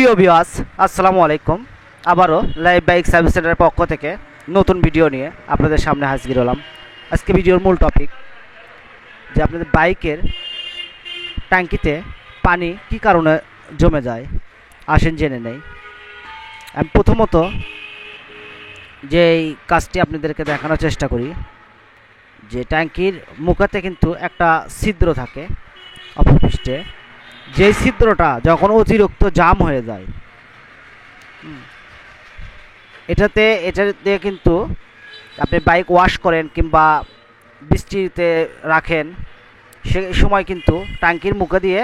প্রিয় ভিউয়ার্স, আসসালামু আলাইকুম। আবারও লাইভ বাইক সার্ভিস সেন্টারের পক্ষ থেকে নতুন ভিডিও নিয়ে আপনাদের সামনে হাজির হলাম। আজকে ভিডিওর মূল টপিক যে আপনাদের বাইকের ট্যাঙ্কিতে পানি কী কারণে জমে যায়, আসেন জেনে নেই। আমি প্রথমত যে এই কাজটি আপনাদেরকে দেখানোর চেষ্টা করি যে ট্যাঙ্কির মুখেতে কিন্তু একটা ছিদ্র থাকে অপপৃষ্ঠে, যেই ছিদ্রটা যখন অতিরিক্ত জাম হয়ে যায় এটা দিয়ে কিন্তু আপনি বাইক ওয়াশ করেন কিংবা বৃষ্টিতে রাখেন, সেই সময় কিন্তু ট্যাঙ্কির মুখে দিয়ে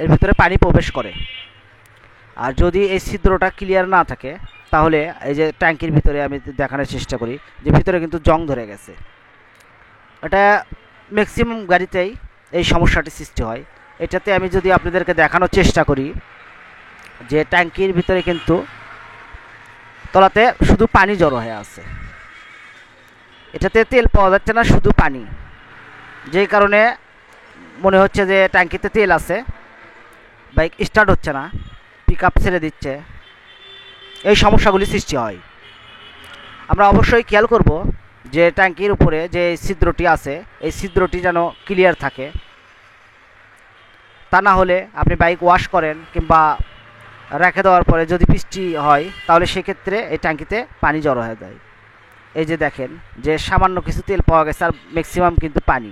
এর ভিতরে পানি প্রবেশ করে। আর যদি এই ছিদ্রটা ক্লিয়ার না থাকে তাহলে এই যে ট্যাঙ্কির ভিতরে আমি দেখানোর চেষ্টা করি যে ভিতরে কিন্তু জং ধরে গেছে। এটা ম্যাক্সিমাম গাড়িতেই এই সমস্যাটি সৃষ্টি হয়। এটাতে আমি যদি আপনাদেরকে দেখানোর চেষ্টা করি যে ট্যাঙ্কির ভিতরে কিন্তু তলাতে শুধু পানি জড়ো হয়ে আছে, এটাতে তেল পাওয়া যাচ্ছে না, শুধু পানি, যেই কারণে মনে হচ্ছে যে ট্যাঙ্কিতে তেল আছে, বাইক স্টার্ট হচ্ছে না, পিক আপ ছেড়ে দিচ্ছে। এই সমস্যাগুলি সৃষ্টি হয়। আমরা অবশ্যই খেয়াল করব যে ট্যাঙ্কির উপরে যে ছিদ্রটি আছে এই ছিদ্রটি যেন ক্লিয়ার থাকে। তা না হলে আপনি বাইক ওয়াশ করেন কিংবা রেখে দেওয়ার পরে যদি বৃষ্টি হয় তাহলে সেক্ষেত্রে এই ট্যাঙ্কিতে পানি জড়ো হয়ে যায়। এই যে দেখেন যে সামান্য কিছু তেল পাওয়া গেছে আর ম্যাক্সিমাম কিন্তু পানি।